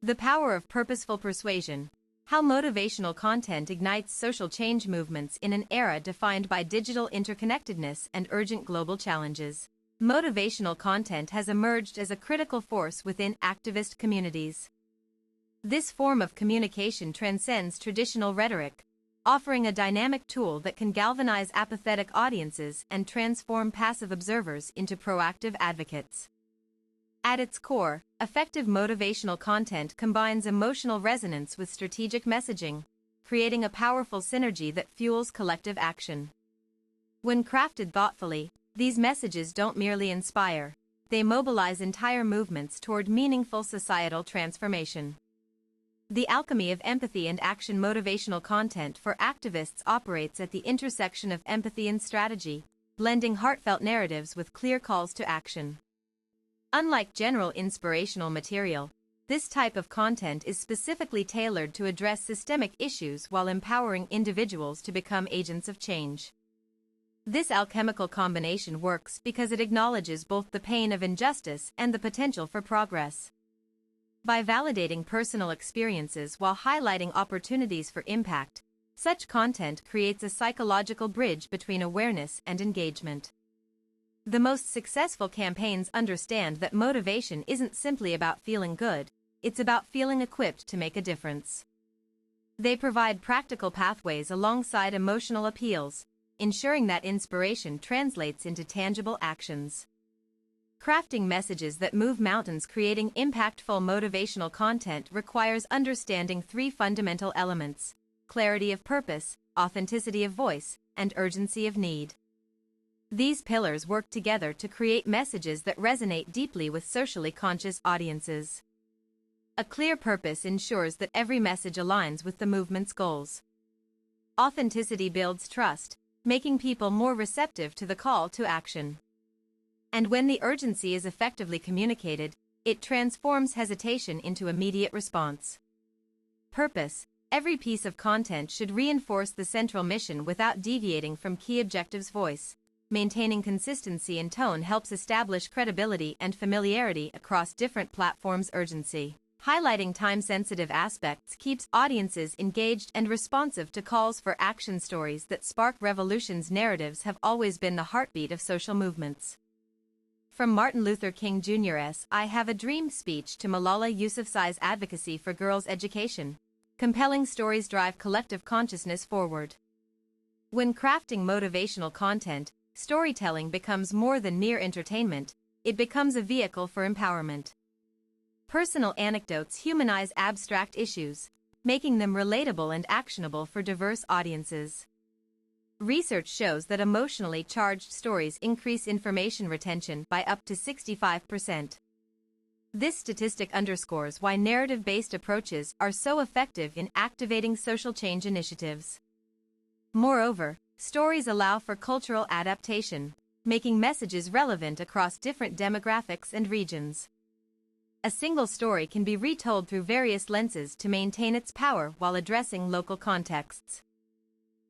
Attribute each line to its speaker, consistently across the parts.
Speaker 1: The Power of Purposeful Persuasion. How motivational content ignites social change movements in an era defined by digital interconnectedness and urgent global challenges. Motivational content has emerged as a critical force within activist communities. This form of communication transcends traditional rhetoric, offering a dynamic tool that can galvanize apathetic audiences and transform passive observers into proactive advocates. At its core, effective motivational content combines emotional resonance with strategic messaging, creating a powerful synergy that fuels collective action. When crafted thoughtfully, these messages don't merely inspire, they mobilize entire movements toward meaningful societal transformation. The alchemy of empathy and action. Motivational content for activists operates at the intersection of empathy and strategy, blending heartfelt narratives with clear calls to action. Unlike general inspirational material, this type of content is specifically tailored to address systemic issues while empowering individuals to become agents of change. This alchemical combination works because it acknowledges both the pain of injustice and the potential for progress. By validating personal experiences while highlighting opportunities for impact, such content creates a psychological bridge between awareness and engagement. The most successful campaigns understand that motivation isn't simply about feeling good, it's about feeling equipped to make a difference. They provide practical pathways alongside emotional appeals, ensuring that inspiration translates into tangible actions. Crafting messages that move mountains. Creating impactful motivational content requires understanding three fundamental elements: clarity of purpose, authenticity of voice, and urgency of need. These pillars work together to create messages that resonate deeply with socially conscious audiences. A clear purpose ensures that every message aligns with the movement's goals. Authenticity builds trust, making people more receptive to the call to action. And when the urgency is effectively communicated, it transforms hesitation into immediate response. Purpose. Every piece of content should reinforce the central mission without deviating from key objectives. Voice. Maintaining consistency in tone helps establish credibility and familiarity across different platforms. Urgency. Highlighting time-sensitive aspects keeps audiences engaged and responsive to calls for action. Stories that spark revolutions. Narratives have always been the heartbeat of social movements. From Martin Luther King Jr.'s "I Have a Dream" speech to Malala Yousafzai's advocacy for girls' education, compelling stories drive collective consciousness forward. When crafting motivational content, storytelling becomes more than mere entertainment, it becomes a vehicle for empowerment. Personal anecdotes humanize abstract issues, making them relatable and actionable for diverse audiences. Research shows that emotionally charged stories increase information retention by up to 65%. This statistic underscores why narrative-based approaches are so effective in activating social change initiatives. Moreover, stories allow for cultural adaptation, making messages relevant across different demographics and regions. A single story can be retold through various lenses to maintain its power while addressing local contexts.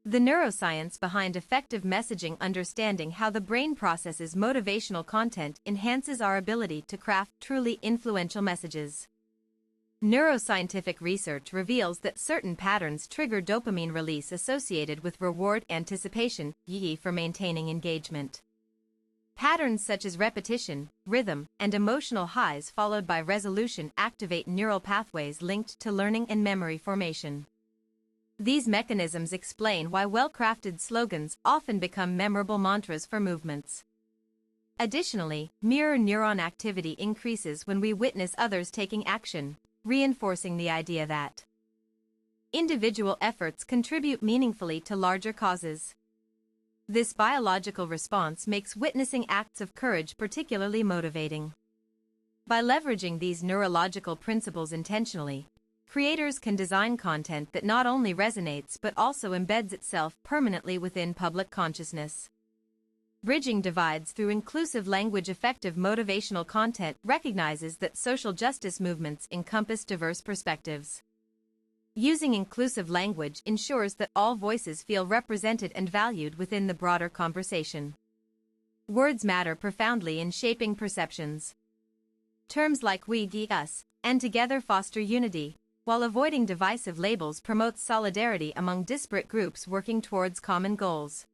Speaker 1: The neuroscience behind effective messaging. Understanding how the brain processes motivational content enhances our ability to craft truly influential messages. Neuroscientific research reveals that certain patterns trigger dopamine release associated with reward anticipation, for maintaining engagement. Patterns such as repetition, rhythm, and emotional highs followed by resolution activate neural pathways linked to learning and memory formation. These mechanisms explain why well-crafted slogans often become memorable mantras for movements. Additionally, mirror neuron activity increases when we witness others taking action, reinforcing the idea that individual efforts contribute meaningfully to larger causes. This biological response makes witnessing acts of courage particularly motivating. By leveraging these neurological principles intentionally, creators can design content that not only resonates but also embeds itself permanently within public consciousness. Bridging divides through inclusive language. Effective motivational content recognizes that social justice movements encompass diverse perspectives. Using inclusive language ensures that all voices feel represented and valued within the broader conversation. Words matter profoundly in shaping perceptions. Terms like we, us, and together foster unity, while avoiding divisive labels promotes solidarity among disparate groups working towards common goals.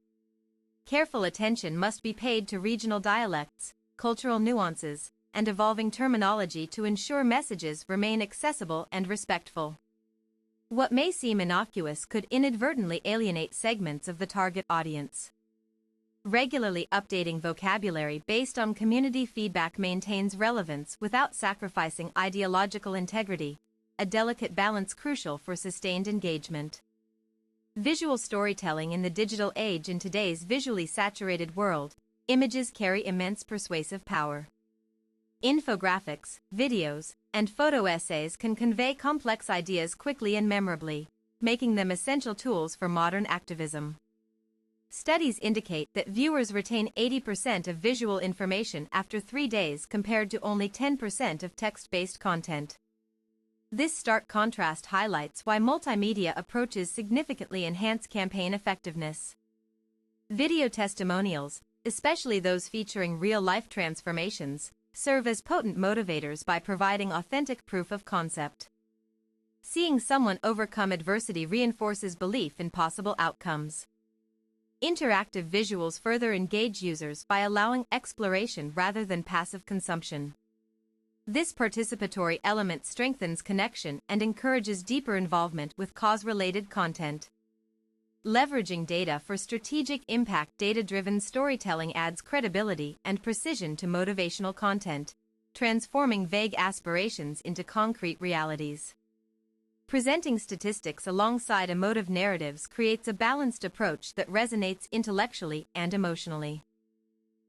Speaker 1: Careful attention must be paid to regional dialects, cultural nuances, and evolving terminology to ensure messages remain accessible and respectful. What may seem innocuous could inadvertently alienate segments of the target audience. Regularly updating vocabulary based on community feedback maintains relevance without sacrificing ideological integrity, a delicate balance crucial for sustained engagement. Visual storytelling in the digital age. In today's visually saturated world, images carry immense persuasive power. Infographics, videos, and photo essays can convey complex ideas quickly and memorably, making them essential tools for modern activism. Studies indicate that viewers retain 80% of visual information after 3 days compared to only 10% of text-based content. This stark contrast highlights why multimedia approaches significantly enhance campaign effectiveness. Video testimonials, especially those featuring real-life transformations, serve as potent motivators by providing authentic proof of concept. Seeing someone overcome adversity reinforces belief in possible outcomes. Interactive visuals further engage users by allowing exploration rather than passive consumption. This participatory element strengthens connection and encourages deeper involvement with cause-related content. Leveraging data for strategic impact. Data-driven storytelling adds credibility and precision to motivational content, transforming vague aspirations into concrete realities. Presenting statistics alongside emotive narratives creates a balanced approach that resonates intellectually and emotionally.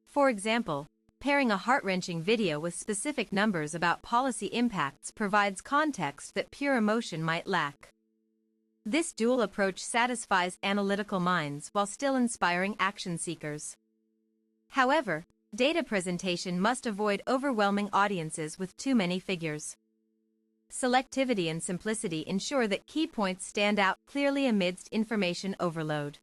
Speaker 1: For example, pairing a heart-wrenching video with specific numbers about policy impacts provides context that pure emotion might lack. This dual approach satisfies analytical minds while still inspiring action seekers. However, data presentation must avoid overwhelming audiences with too many figures. Selectivity and simplicity ensure that key points stand out clearly amidst information overload.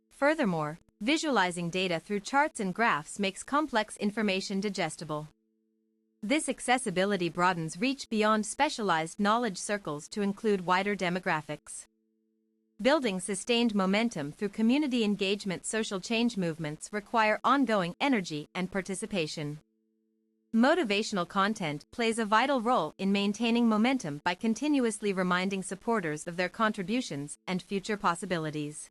Speaker 1: Furthermore, visualizing data through charts and graphs makes complex information digestible. This accessibility broadens reach beyond specialized knowledge circles to include wider demographics. Building sustained momentum through community engagement. Social change movements require ongoing energy and participation. Motivational content plays a vital role in maintaining momentum by continuously reminding supporters of their contributions and future possibilities.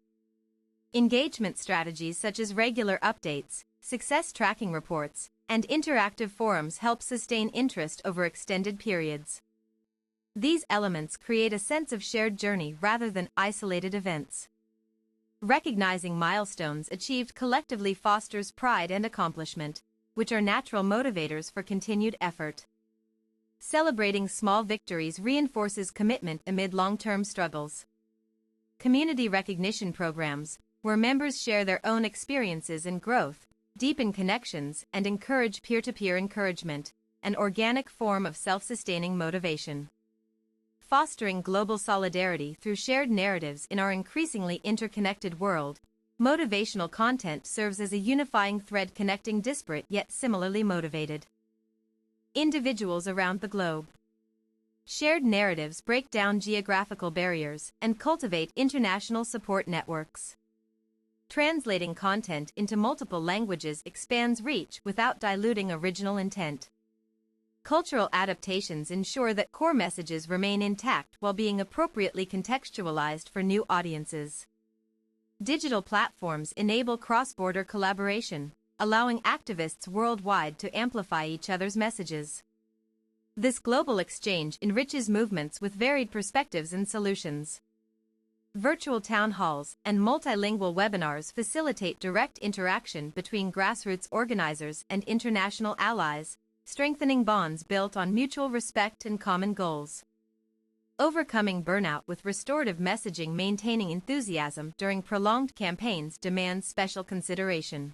Speaker 1: Engagement strategies such as regular updates, success tracking reports, and interactive forums help sustain interest over extended periods. These elements create a sense of shared journey rather than isolated events. Recognizing milestones achieved collectively fosters pride and accomplishment, which are natural motivators for continued effort. Celebrating small victories reinforces commitment amid long-term struggles. Community recognition programs, where members share their own experiences and growth, deepen connections and encourage peer-to-peer encouragement, an organic form of self-sustaining motivation. Fostering global solidarity through shared narratives in our increasingly interconnected world, motivational content serves as a unifying thread connecting disparate yet similarly motivated individuals around the globe. Shared narratives break down geographical barriers and cultivate international support networks. Translating content into multiple languages expands reach without diluting original intent. Cultural adaptations ensure that core messages remain intact while being appropriately contextualized for new audiences. Digital platforms enable cross-border collaboration, allowing activists worldwide to amplify each other's messages. This global exchange enriches movements with varied perspectives and solutions. Virtual town halls and multilingual webinars facilitate direct interaction between grassroots organizers and international allies, strengthening bonds built on mutual respect and common goals. Overcoming burnout with restorative messaging. Maintaining enthusiasm during prolonged campaigns demands special consideration.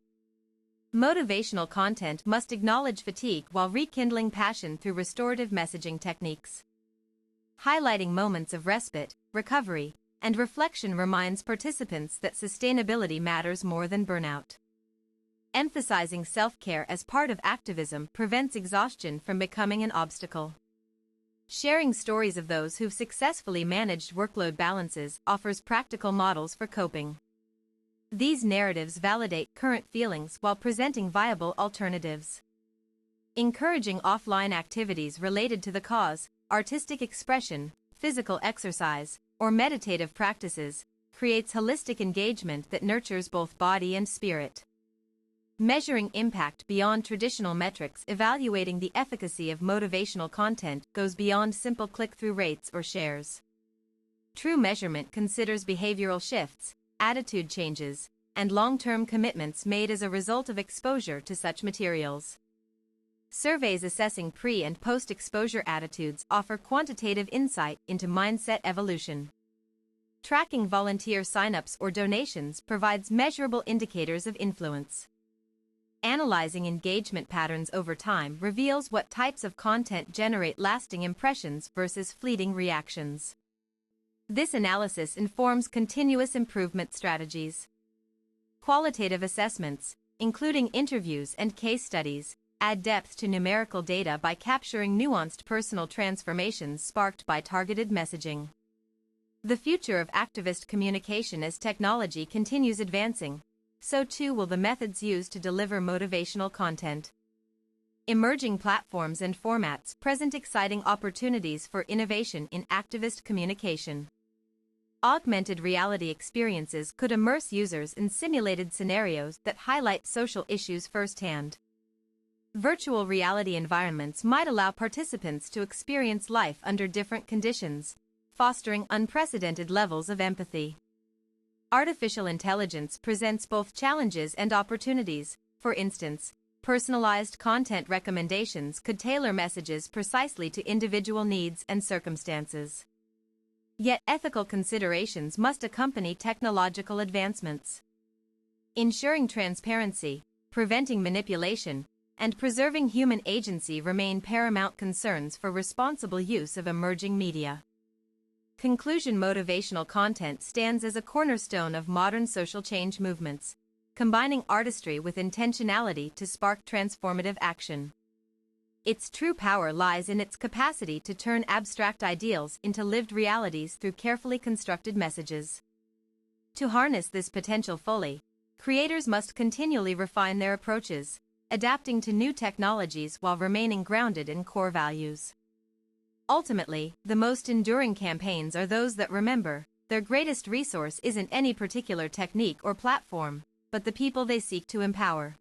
Speaker 1: Motivational content must acknowledge fatigue while rekindling passion through restorative messaging techniques. Highlighting moments of respite, recovery, and reflection reminds participants that sustainability matters more than burnout. Emphasizing self-care as part of activism prevents exhaustion from becoming an obstacle. Sharing stories of those who've successfully managed workload balances offers practical models for coping. These narratives validate current feelings while presenting viable alternatives. Encouraging offline activities related to the cause, artistic expression, physical exercise, or meditative practices, creates holistic engagement that nurtures both body and spirit. Measuring impact beyond traditional metrics. Evaluating the efficacy of motivational content goes beyond simple click-through rates or shares. True measurement considers behavioral shifts, attitude changes, and long-term commitments made as a result of exposure to such materials. Surveys assessing pre- and post-exposure attitudes offer quantitative insight into mindset evolution. Tracking volunteer signups or donations provides measurable indicators of influence. Analyzing engagement patterns over time reveals what types of content generate lasting impressions versus fleeting reactions. This analysis informs continuous improvement strategies. Qualitative assessments, including interviews and case studies, add depth to numerical data by capturing nuanced personal transformations sparked by targeted messaging. The future of activist communication. As technology continues advancing, so too will the methods used to deliver motivational content. Emerging platforms and formats present exciting opportunities for innovation in activist communication. Augmented reality experiences could immerse users in simulated scenarios that highlight social issues firsthand. Virtual reality environments might allow participants to experience life under different conditions, fostering unprecedented levels of empathy. Artificial intelligence presents both challenges and opportunities. For instance, personalized content recommendations could tailor messages precisely to individual needs and circumstances. Yet ethical considerations must accompany technological advancements. Ensuring transparency, preventing manipulation, and preserving human agency remain paramount concerns for responsible use of emerging media. Conclusion. Motivational content stands as a cornerstone of modern social change movements, combining artistry with intentionality to spark transformative action. Its true power lies in its capacity to turn abstract ideals into lived realities through carefully constructed messages. To harness this potential fully, creators must continually refine their approaches, adapting to new technologies while remaining grounded in core values. Ultimately, the most enduring campaigns are those that remember their greatest resource isn't any particular technique or platform, but the people they seek to empower.